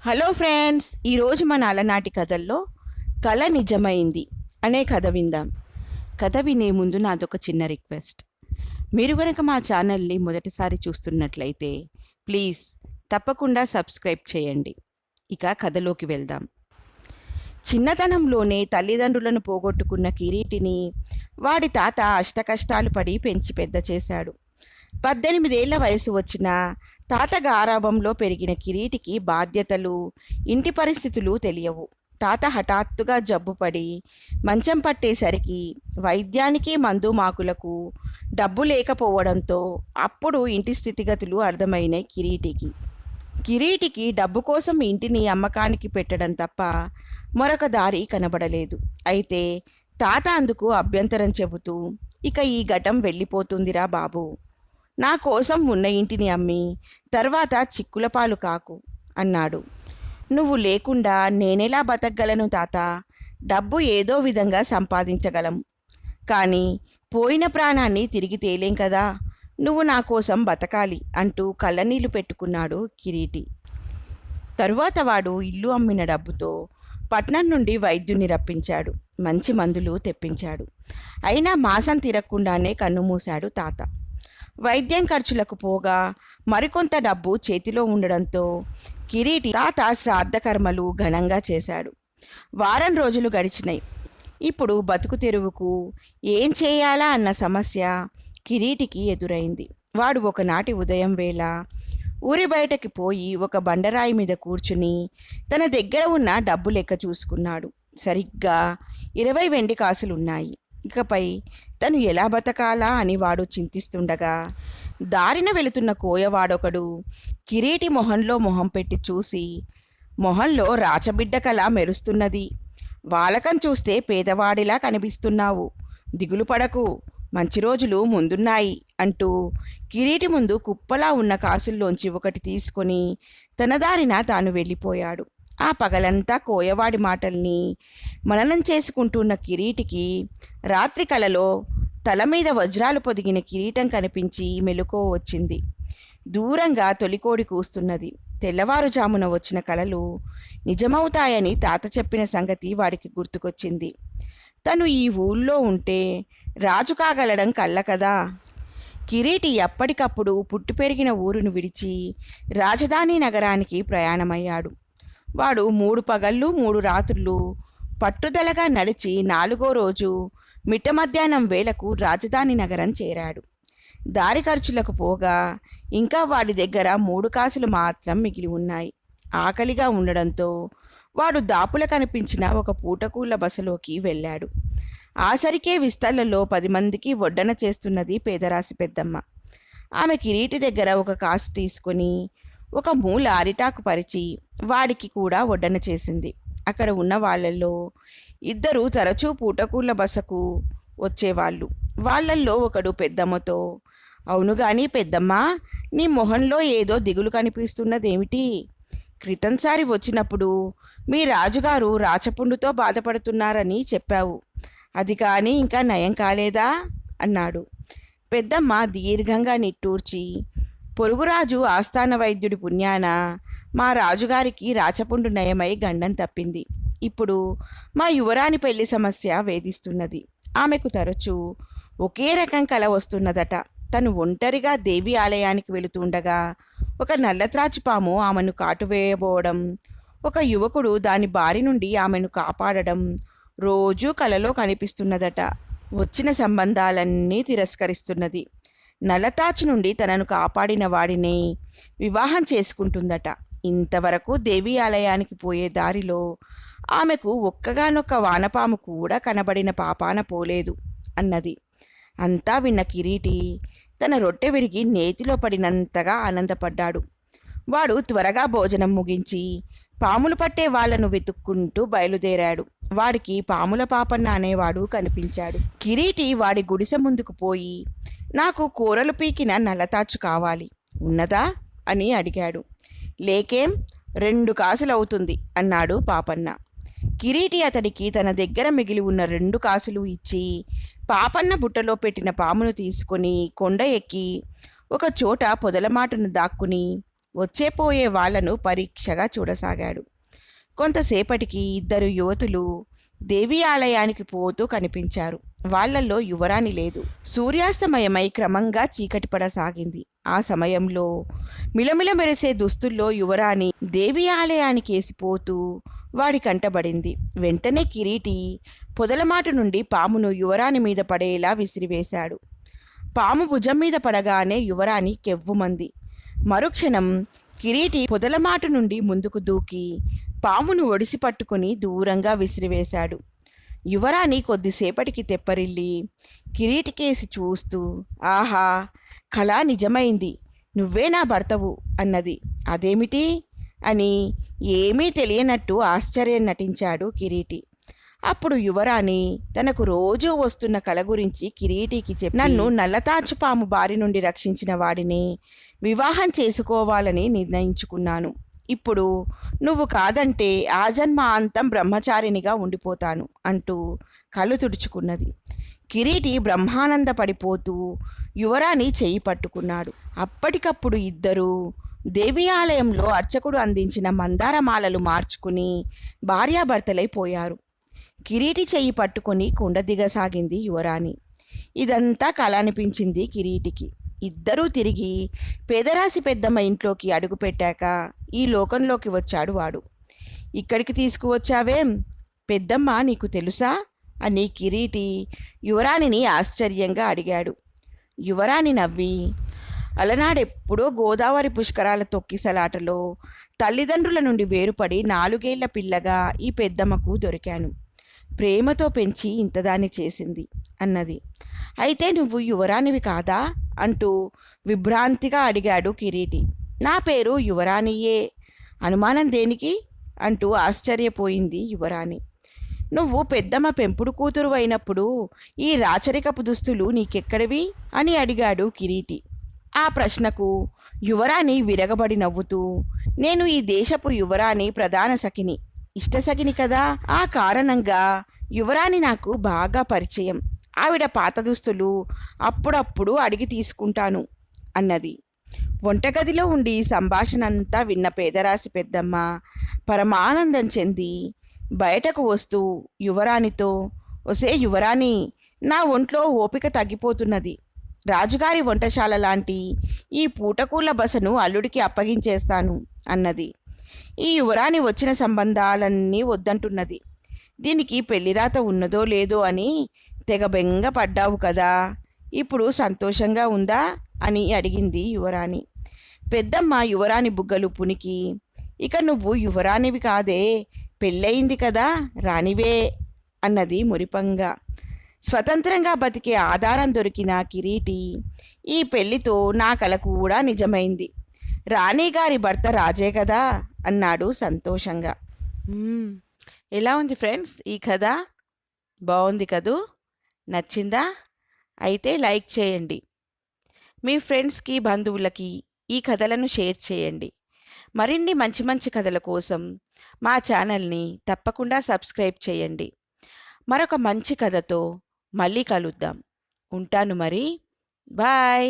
Hello friends, ఈరోజు మన అలనాటి కథల్లో కళ నిజమైంది అనే కథ విందాం. కథ వినే ముందు నాదొక చిన్న రిక్వెస్ట్. మీరు గనక మా ఛానల్ని మొదటిసారి చూస్తున్నట్లయితే ప్లీజ్ తప్పకుండా సబ్స్క్రైబ్ చేయండి. ఇక కథలోకి వెళ్దాం. చిన్నతనంలోనే తల్లిదండ్రులను పోగొట్టుకున్న కిరీటిని వాడి తాత అష్టకష్టాలు పడి పెంచి పెద్ద చేశాడు. 18 ఏళ్ల వయసు వచ్చిన తాత గారాబంలో పెరిగిన కిరీటికి బాధ్యతలు, ఇంటి పరిస్థితులు తెలియవు. తాత హఠాత్తుగా జబ్బుపడి మంచం పట్టేసరికి వైద్యానికి మందు మాకులకు డబ్బు లేకపోవడంతో అప్పుడు ఇంటి స్థితిగతులు అర్థమైనాయి కిరీటికి డబ్బు కోసం ఇంటిని అమ్మకానికి పెట్టడం తప్ప మరొక దారి కనబడలేదు. అయితే తాత అందుకు అభ్యంతరం చెబుతూ, ఇక ఈ ఘటం వెళ్ళిపోతుందిరా బాబు, నా కోసం ఉన్న ఇంటిని అమ్మి తర్వాత చిక్కుల పాలు కాకు అన్నాడు. నువ్వు లేకుండా నేనెలా బతకగలను తాత? డబ్బు ఏదో విధంగా సంపాదించగలం, కానీ పోయిన ప్రాణాన్ని తిరిగి తేలేం కదా. నువ్వు నా కోసం బతకాలి అంటూ కళ్ళనీళ్లు పెట్టుకున్నాడు కిరీటి. తరువాత వాడు ఇల్లు అమ్మిన డబ్బుతో పట్నం నుండి వైద్యుని రప్పించాడు, మంచి మందులు తెప్పించాడు. అయినా మాసం తిరగకుండానే కన్నుమూశాడు తాత. వైద్యం ఖర్చులకు పోగా మరికొంత డబ్బు చేతిలో ఉండడంతో కిరీటి తాత శ్రాద్ధ కర్మలు ఘనంగా చేశాడు. వారం రోజులు గడిచినాయి. ఇప్పుడు బతుకు తెరువుకు ఏం చేయాలా అన్న సమస్య కిరీటికి ఎదురైంది. వాడు ఒకనాటి ఉదయం వేళ ఊరి బయటకి పోయి ఒక బండరాయి మీద కూర్చుని తన దగ్గర ఉన్న డబ్బు లెక్క చూసుకున్నాడు. సరిగ్గా 20 వెండి కాసులున్నాయి. ఇకపై తను ఎలా బతకాలా అని వాడు చింతిస్తుండగా దారిన వెళుతున్న కోయవాడొకడు కిరీటి మొహంలో మొహం పెట్టి చూసి, మొహంలో రాచబిడ్డ కళ మెరుస్తున్నది, వాలకం చూస్తే పేదవాడిలా కనిపిస్తున్నావు, దిగులు పడకు, మంచి రోజులు ముందున్నాయి అంటూ కిరీటి ముందు కుప్పలా ఉన్న కాసుల్లోంచి ఒకటి తీసుకొని తన దారిన తాను వెళ్ళిపోయాడు. ఆ పగలంతా కోయవాడి మాటల్ని మననం చేసుకుంటున్న కిరీటికి రాత్రి కలలో తల మీద వజ్రాలు పొదిగిన కిరీటం కనిపించి మెలకువ వచ్చింది. దూరంగా తొలికోడి కూస్తున్నది. తెల్లవారుజామున వచ్చిన కలలు నిజమవుతాయని తాత చెప్పిన సంగతి వాడికి గుర్తుకొచ్చింది. తను ఈ ఊళ్ళో ఉంటే రాజు కాగలడం కళ్ళ కదా. కిరీటి ఎప్పటికప్పుడు పుట్టి పెరిగిన ఊరును విడిచి రాజధాని నగరానికి ప్రయాణమయ్యాడు. వాడు 3 పగళ్ళు 3 రాత్రులు పట్టుదలగా నడిచి 4వ రోజు మిట్ట మధ్యాహ్నం వేళకు రాజధాని నగరం చేరాడు. దారి ఖర్చులకు పోగా ఇంకా వాడి దగ్గర 3 కాసులు మాత్రం మిగిలి ఉన్నాయి. ఆకలిగా ఉండడంతో వాడు దాపుల కనిపించిన ఒక పూటకూళ్ళ బసలోకి వెళ్ళాడు. ఆసరికే విస్తళ్లలో 10 మందికి వడ్డన చేస్తున్నది పేదరాశి పెద్దమ్మ. ఆమె కిరీటి దగ్గర ఒక కాసు తీసుకొని ఒక మూల అరిటాకు పరిచి వాడికి కూడా వడ్డన చేసింది. అక్కడ ఉన్న వాళ్ళల్లో 2 తరచూ పూటకూళ్ళ బసకు వచ్చేవాళ్ళు. వాళ్ళల్లో ఒకడు పెద్దమ్మతో, అవును గాని పెద్దమ్మ, నీ మొహంలో ఏదో దిగులు కనిపిస్తున్నదేమిటి? క్రితంసారి వచ్చినప్పుడు మీ రాజుగారు రాచపుండుతో బాధపడుతున్నారని చెప్పావు, అది కానీ ఇంకా నయం కాలేదా అన్నాడు. పెద్దమ్మ దీర్ఘంగా నిట్టూర్చి, పొరుగురాజు ఆస్థాన వైద్యుడి పుణ్యాన మా రాజుగారికి రాచపుండు నయమై గండం తప్పింది. ఇప్పుడు మా యువరాణి పెళ్లి సమస్య వేధిస్తున్నది. ఆమెకు తరచూ ఒకే రకం కల వస్తున్నదట. తను ఒంటరిగా దేవి ఆలయానికి వెళుతుండగా ఒక నల్లత్రాచుపాము ఆమెను కాటువేయబోవడం, ఒక యువకుడు దాని బారి నుండి ఆమెను కాపాడడం రోజూ కలలో కనిపిస్తున్నదట. వచ్చిన సంబంధాలన్నీ తిరస్కరిస్తున్నది. నల్లతాచు నుండి తనను కాపాడిన వాడిని వివాహం చేసుకుంటుందట. ఇంతవరకు దేవి ఆలయానికి పోయే దారిలో ఆమెకు ఒక్కగానొక్క వానపాము కూడా కనబడిన పాపాన పోలేదు అన్నది. అంతా విన్న కిరీటి తన రొట్టె విరిగి నేతిలో పడినంతగా ఆనందపడ్డాడు. వాడు త్వరగా భోజనం ముగించి పాములు పట్టే వాళ్లను వెతుక్కుంటూ బయలుదేరాడు. వాడికి పాముల పాపన్న అనేవాడు కనిపించాడు. కిరీటి వాడి గుడిసె ముందుకు పోయి, నాకు కూరలు పీకిన నల్లతాచు కావాలి, ఉన్నదా అని అడిగాడు. లేకేం, 2 కాసులవుతుంది అన్నాడు పాపన్న. కిరీటి అతడికి తన దగ్గర మిగిలి ఉన్న 2 కాసులు ఇచ్చి పాపన్న బుట్టలో పెట్టిన పామును తీసుకొని కొండ ఎక్కి ఒక చోట పొదలమాటును దాక్కుని వచ్చేపోయే వాళ్లను పరీక్షగా చూడసాగాడు. కొంతసేపటికి ఇద్దరు యువతులు దేవి ఆలయానికి పోతూ కనిపించారు. వాళ్లల్లో యువరాణి లేదు. సూర్యాస్తమయమై క్రమంగా చీకటి పడసాగింది. ఆ సమయంలో మిలమిల మెరిసే దుస్తుల్లో యువరాణి దేవి ఆలయానికేసిపోతూ వాడి కంటబడింది. వెంటనే కిరీటి పొదలమాటు నుండి పామును యువరాణి మీద పడేలా విసిరివేశాడు. పాము భుజం మీద పడగానే యువరాణి కెవ్వుమంది. మరుక్షణం కిరీటి పొదలమాటు నుండి ముందుకు దూకి పామును ఒడిసి పట్టుకుని దూరంగా విసిరివేశాడు. యువరాణి కొద్దిసేపటికి తెప్పరిల్లి కిరీటికేసి చూస్తూ, ఆహా, కళ నిజమైంది, నువ్వే నా భర్తవు అన్నది. అదేమిటి అని ఏమీ తెలియనట్టు ఆశ్చర్యం నటించాడు కిరీటి. అప్పుడు యువరాణి తనకు రోజూ వస్తున్న కల గురించి కిరీటికి చెప్పి, నన్ను నల్లతాచుపాము బారి నుండి రక్షించిన వాడిని వివాహం చేసుకోవాలని నిర్ణయించుకున్నాను. ఇప్పుడు నువ్వు కాదంటే ఆజన్మాంతం బ్రహ్మచారినిగా ఉండిపోతాను అంటూ కళ్ళు తుడుచుకున్నది. కిరీటి బ్రహ్మానంద పడిపోతూ యువరాణి చెయ్యి పట్టుకున్నాడు. అప్పటికప్పుడు ఇద్దరూ దేవి ఆలయంలో అర్చకుడు అందించిన మందారమాలలు మార్చుకుని భార్యాభర్తలైపోయారు. కిరీటి చెయ్యి పట్టుకొని కొండ దిగసాగింది యువరాణి. ఇదంతా కల అనిపించింది కిరీటికి. ఇద్దరూ తిరిగి పేదరాశి పెద్దమ్మ ఇంట్లోకి అడుగుపెట్టాక ఈ లోకంలోకి వచ్చాడు వాడు. ఇక్కడికి తీసుకువచ్చావేం? పెద్దమ్మ నీకు తెలుసా అని కిరీటి యువరాణిని ఆశ్చర్యంగా అడిగాడు. యువరాణి నవ్వి, అలనాడెప్పుడో గోదావరి పుష్కరాల తొక్కిసలాటలో తల్లిదండ్రుల నుండి వేరుపడి 4 ఏళ్ల పిల్లగా ఈ పెద్దమ్మకు దొరికాను. ప్రేమతో పెంచి ఇంతదాన్ని చేసింది అన్నది. అయితే నువ్వు యువరాణివి కాదా అంటూ విభ్రాంతిగా అడిగాడు కిరీటి. నా పేరు యువరాణియే, అనుమానం దేనికి అంటూ ఆశ్చర్యపోయింది యువరాణి. నువ్వు పెద్దమ్మ పెంపుడు కూతురు అయినప్పుడు ఈ రాచరికపు దుస్తులు నీకెక్కడివి అని అడిగాడు కిరీటి. ఆ ప్రశ్నకు యువరాణి విరగబడి నవ్వుతూ, నేను ఈ దేశపు యువరాణి ప్రధాన సఖిని, ఇష్టసఖిని కదా. ఆ కారణంగా యువరాణి నాకు బాగా పరిచయం. ఆవిడ పాత దుస్తులు అప్పుడప్పుడు అడిగి తీసుకుంటాను అన్నది. వంటగదిలో ఉండి సంభాషణ అంతా విన్న పేదరాశి పెద్దమ్మ పరమానందం చెంది బయటకు వస్తూ యువరాణితో, ఒసే యువరాణి, నా ఒంట్లో ఓపిక తగ్గిపోతున్నది. రాజుగారి వంటశాల లాంటి ఈ పూటకూళ్ళ బసను అల్లుడికి అప్పగించేస్తాను అన్నది. ఈ యువరాణి వచ్చిన సంబంధాలన్నీ వద్దంటున్నది. దీనికి పెళ్లిరాత ఉన్నదో లేదో అని తెగ బెంగ పడ్డావు కదా, ఇప్పుడు సంతోషంగా ఉందా అని అడిగింది యువరాణి. పెద్దమ్మ యువరాణి బుగ్గలు పునికి, ఇక నువ్వు యువరాణివి కాదే, పెళ్ళయింది కదా, రాణివే అన్నది మురిపంగా. స్వతంత్రంగా బతికే ఆధారం దొరికిన కిరీటి ఈ పెళ్లితో నా కల కూడా నిజమైంది. రాణిగారి భర్త రాజే కదా అన్నాడు సంతోషంగా. ఎలా ఉంది ఫ్రెండ్స్ ఈ కథ? బాగుంది కదూ? నచ్చిందా? అయితే లైక్ చేయండి. మీ ఫ్రెండ్స్కి, బంధువులకి ఈ కథలను షేర్ చేయండి. మరిన్ని మంచి మంచి కథల కోసం మా ఛానల్ని తప్పకుండా సబ్స్క్రైబ్ చేయండి. మరొక మంచి కథతో మళ్ళీ కలుద్దాం. ఉంటాను మరి. బాయ్.